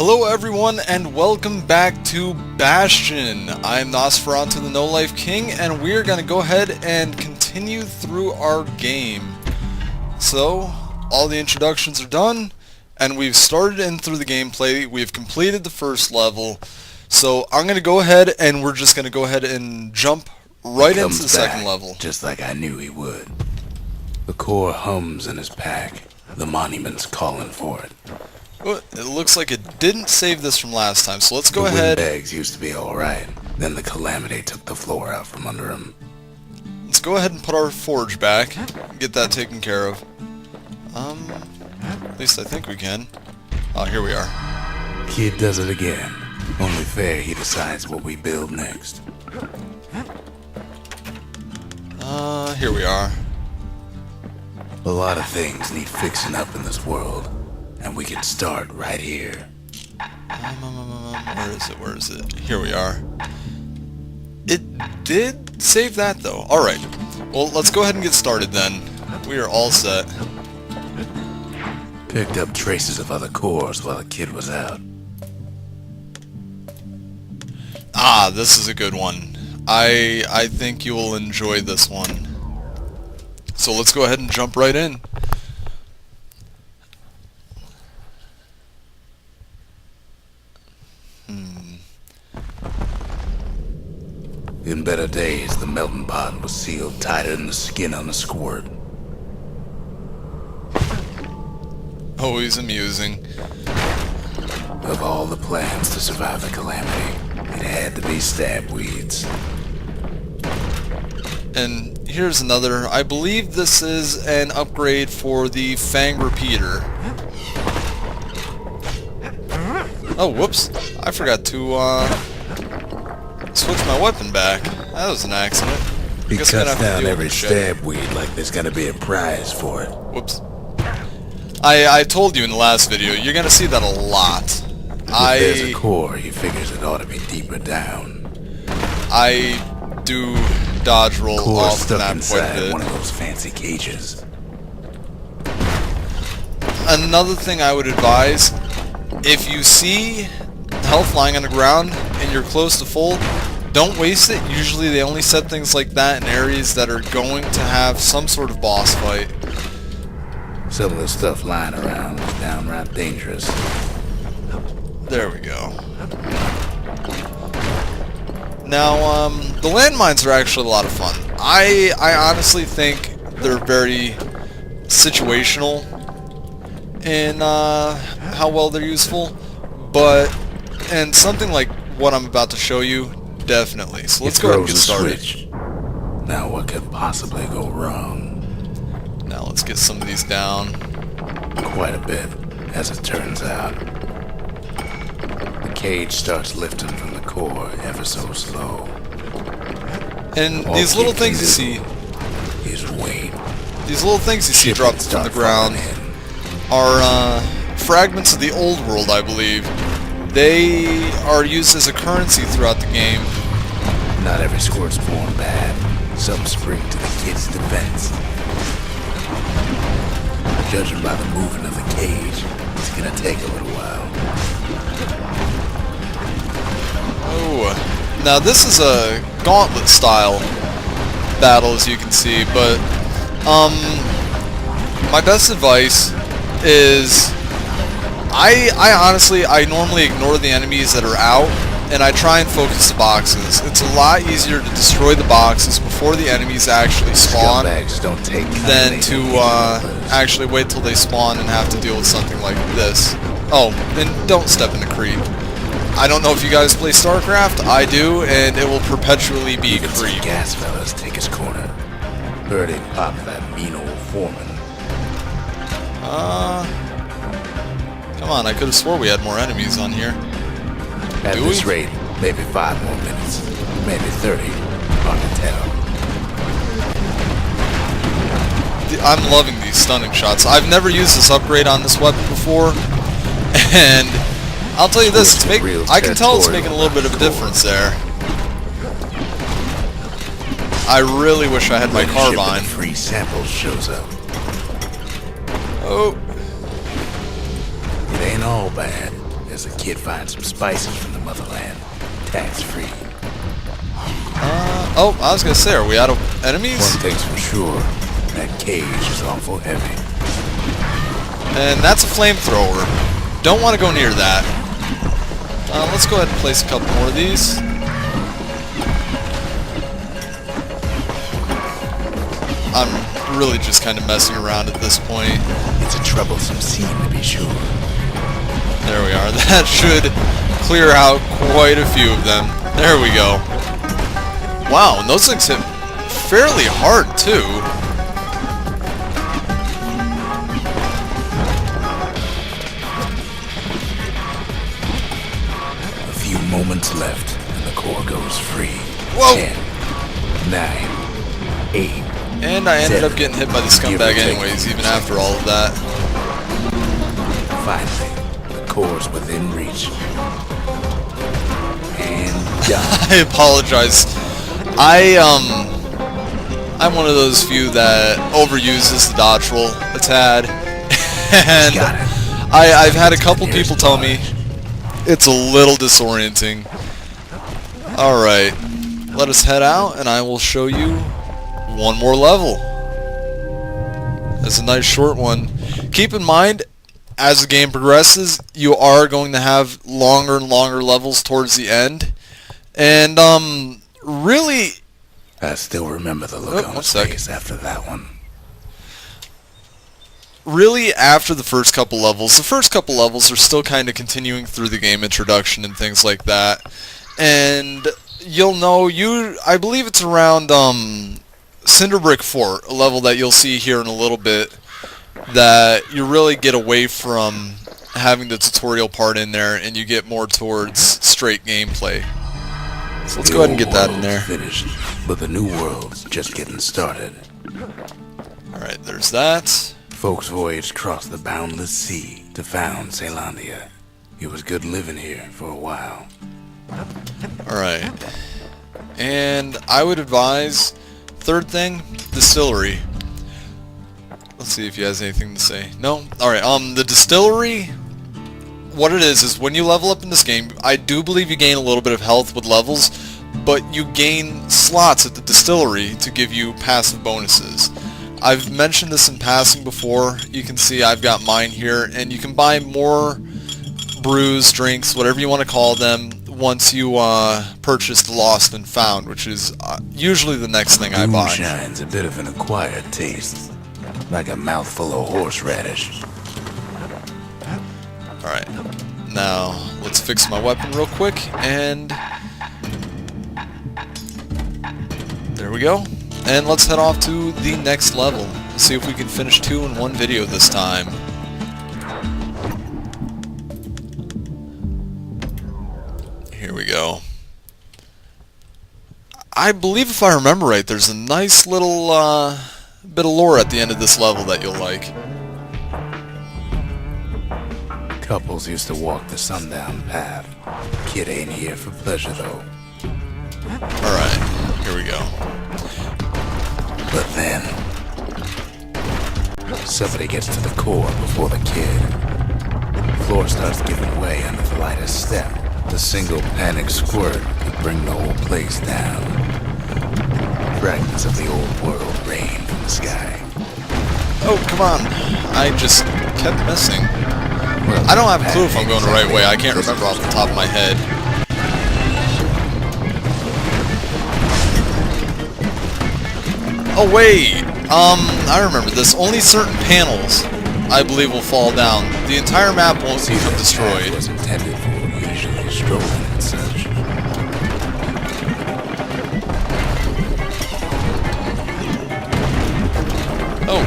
Hello everyone and welcome back to Bastion. I'm Nosferatu the No Life King and we're going to go ahead and continue through our game. So, all the introductions are done and we've started in through the gameplay. We've completed the first level. So I'm going to go ahead and we're just going to go ahead and jump right into the second level. Just like I knew he would. The core hums in his pack. The monument's calling for it. Well, it looks like it didn't save this from last time, so let's go the ahead. Windbags used to be alright. Then the calamity took the floor out from under him. Let's go ahead and put our forge back. Get that taken care of. At least I think we can. Oh, here we are. Kid does it again. Only fair he decides what we build next. Here we are. A lot of things need fixing up in this world, and we can start right here. Where is it? Here we are. It did save that though. Alright. Well, let's go ahead and get started then. We are all set. Picked up traces of other cores while the kid was out. Ah, this is a good one. I think you will enjoy this one. So let's go ahead and jump right in. In better days, the melting pot was sealed tighter than the skin on a squirt. Always amusing. Of all the plans to survive the calamity, it had to be stab weeds. And here's another. I believe this is an upgrade for the Fang Repeater. Oh, whoops. I forgot to switch my weapon back. That was an accident. He cuts down every stab weed like there's gonna be a prize for it. Whoops. I told you in the last video, you're gonna see that a lot. If there's a core, he figures it ought to be deeper down. I do dodge roll core off the stuck map quite a inside bit. one of those fancy cages. Another thing I would advise, if you see health lying on the ground and you're close to full, don't waste it. Usually they only set things like that in areas that are going to have some sort of boss fight. Some of the stuff lying around is downright dangerous. There we go. Now, the landmines are actually a lot of fun. I honestly think they're very situational in how well they're useful, and something like what I'm about to show you, definitely. So let's go ahead and get started. Switch. Now what could possibly go wrong? Now let's get some of these down. Quite a bit, as it turns out. The cage starts lifting from the core ever so slow. And these little things you see, these little things you see dropped from the ground are fragments of the old world, I believe. They are used as a currency throughout the game. Not every squirt's born bad. Some spring to the kid's defense. Judging by the movement of the cage, it's gonna take a little while. Oh, now this is a gauntlet style battle, as you can see, but my best advice is I honestly normally ignore the enemies that are out and I try and focus the boxes. It's a lot easier to destroy the boxes before the enemies actually spawn than to actually wait till they spawn and have to deal with something like this. Oh, and don't step in the creep. I don't know if you guys play StarCraft. I do, and it will perpetually be creep. Gas fellas take his corner. Heard him pop that mean old foreman. Come on, I could have swore we had more enemies on here. At this rate, maybe 5 more minutes. Maybe 30. Hard to tell. I'm loving these stunning shots. I've never used this upgrade on this weapon before, and I'll tell you this, I can tell it's making a little bit of a difference there. I really wish I had my carbine. Free sample shows up. Oh. It ain't all bad. as the kid finds some spices from the motherland, tax-free. Oh, I was gonna say, are we out of enemies? One thing's for sure, that cage is awful heavy. And that's a flamethrower. Don't want to go near that. Let's go ahead and place a couple more of these. I'm really just kind of messing around at this point. It's a troublesome scene to be sure. There we are. That should clear out quite a few of them. There we go. Wow, and those things hit fairly hard too. A few moments left, and the core goes free. Whoa! 10, 9, 8. And I ended up getting hit by the scumbag anyways, even after all of that. Finally, the core's within reach. And done. I apologize. I'm one of those few that overuses the dodge roll a tad. And I've had a couple people tell me it's a little disorienting. Alright, let us head out and I will show you one more level. It's a nice short one. Keep in mind, as the game progresses, you are going to have longer and longer levels towards the end. And, really... I still remember the look on his face after that one. Really, after the first couple levels are still kind of continuing through the game introduction and things like that. And you'll know, I believe it's around, Cinderbrick Fort, a level that you'll see here in a little bit, that you really get away from having the tutorial part in there and you get more towards straight gameplay. So let's go ahead and get that in there. Finished, but the new world's just getting started. Alright, there's that. Folks voyaged across the boundless sea to found Caelandia. It was good living here for a while. Alright. And I would advise, third thing, distillery. Let's see if he has anything to say. No? Alright, the distillery, what it is when you level up in this game, I do believe you gain a little bit of health with levels, but you gain slots at the distillery to give you passive bonuses. I've mentioned this in passing before. You can see I've got mine here, and you can buy more brews, drinks, whatever you want to call them, once you purchase the Lost and Found, which is usually the next thing I buy. Moonshine's a bit of an acquired taste, like a mouthful of horseradish. Alright, now let's fix my weapon real quick, and there we go. And let's head off to the next level. Let's see if we can finish 2 in 1 video this time. Here we go. I believe if I remember right, there's a nice little bit of lore at the end of this level that you'll like. Couples used to walk the sundown path. Kid ain't here for pleasure though. Alright, here we go. But then, somebody gets to the core before the kid. The floor starts giving way under the lightest step. The single panic squirt could bring the whole place down. Fragments of the old world rain from the sky. Oh, come on. I just kept missing. Well, I don't have a clue if I'm going the right way. I can't remember off the top of my head. Oh wait, I remember this. Only certain panels, I believe, will fall down. The entire map won't become destroyed. It was intended for usually strolling and such. Oh.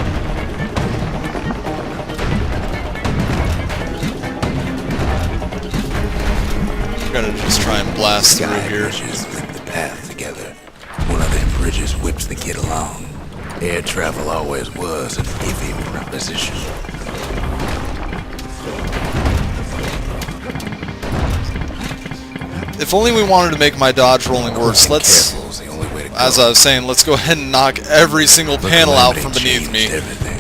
I'm gonna just try and blast through here. Bridges link the path together. One of them bridges whips the kid along. Air travel always was an iffy proposition. If only we wanted to make my dodge rolling worse, let's, as I was saying, let's go ahead and knock every single panel out from beneath me. Everything,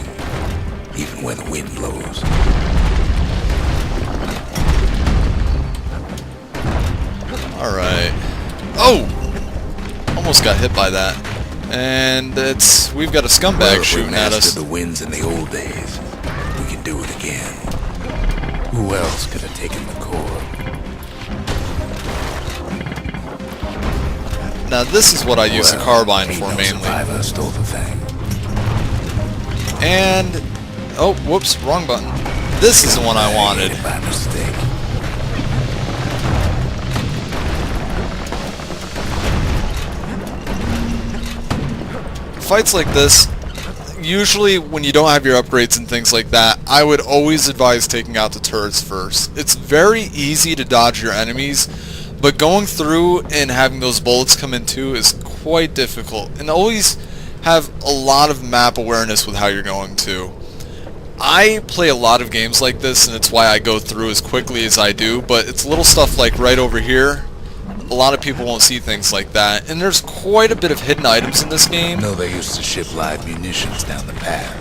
even when the wind blows. Alright. Oh! Almost got hit by that. And we've got a scumbag shooting at us. The winds in the old days. We can do it again. Who else could have taken the core? Now this is what I use the carbine for mainly. Survivor stole the thing. And oh, whoops, wrong button. This is the one I wanted. By mistake. Fights like this, usually when you don't have your upgrades and things like that, I would always advise taking out the turrets first. It's very easy to dodge your enemies, but going through and having those bullets come in too is quite difficult. And always have a lot of map awareness with how you're going to. I play a lot of games like this, and it's why I go through as quickly as I do, but it's little stuff like right over here. A lot of people won't see things like that, and there's quite a bit of hidden items in this game. No, they used to ship live munitions down the path.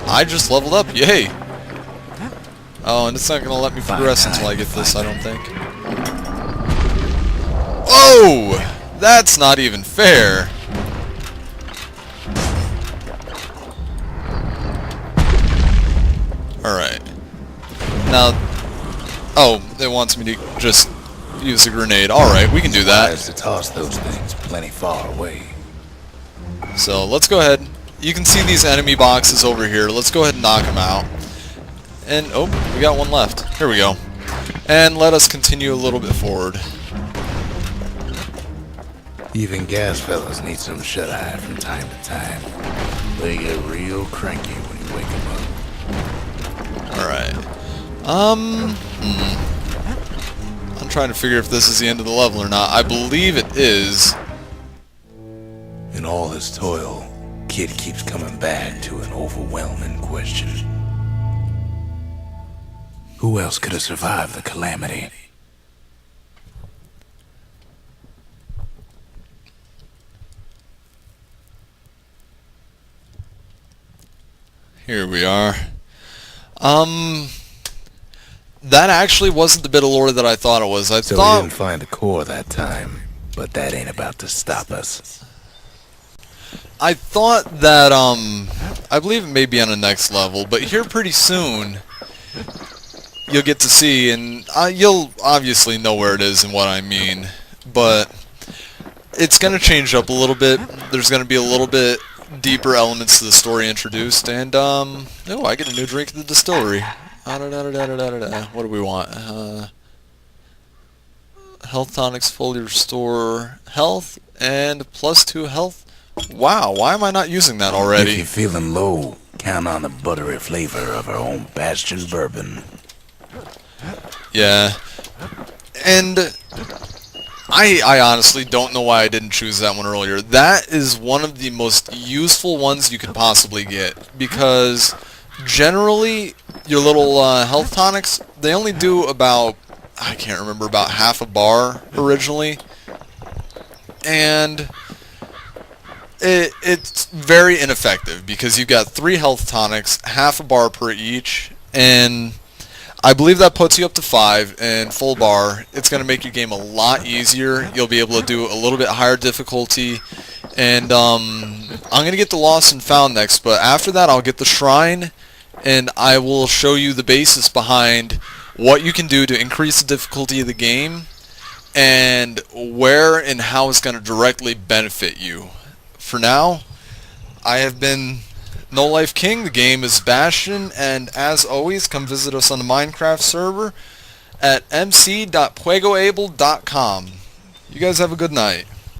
I just leveled up, yay! Oh, and it's not gonna let me progress until I get this, I don't think. Oh! That's not even fair! Alright. Now, oh, it wants me to just use a grenade. Alright, we can do that. To toss those things plenty far away. So, let's go ahead. You can see these enemy boxes over here. Let's go ahead and knock them out. And, oh, we got one left. Here we go. And let us continue a little bit forward. Even gas fellas need some shut-eye from time to time. They get real cranky when you wake them up. Alright. I'm trying to figure if this is the end of the level or not. I believe it is. In all his toil, Kid keeps coming back to an overwhelming question. Who else could have survived the calamity? Here we are. That actually wasn't the bit of lore that I thought it was. So we didn't find the core that time, but that ain't about to stop us. I thought that, I believe it may be on the next level, but here pretty soon, you'll get to see, and you'll obviously know where it is and what I mean, but it's going to change up a little bit. There's going to be a little bit deeper elements to the story introduced, and, oh, I get a new drink at the distillery. What do we want? Health tonics fully restore health, and +2 health. Wow, why am I not using that already? If you're feeling low, count on the buttery flavor of our own Bastion bourbon. Yeah, and I honestly don't know why I didn't choose that one earlier. That is one of the most useful ones you could possibly get, because generally your little health tonics, they only do about, I can't remember, about half a bar originally, and it's very ineffective because you've got 3 health tonics, half a bar per each, and I believe that puts you up to 5 and full bar. It's going to make your game a lot easier. You'll be able to do a little bit higher difficulty, and I'm going to get the Lost and Found next, but after that I'll get the Shrine, and I will show you the basis behind what you can do to increase the difficulty of the game, and where and how it's going to directly benefit you. For now, I have been No Life King. The game is Bastion, and as always, come visit us on the Minecraft server at mc.puegoable.com. You guys have a good night.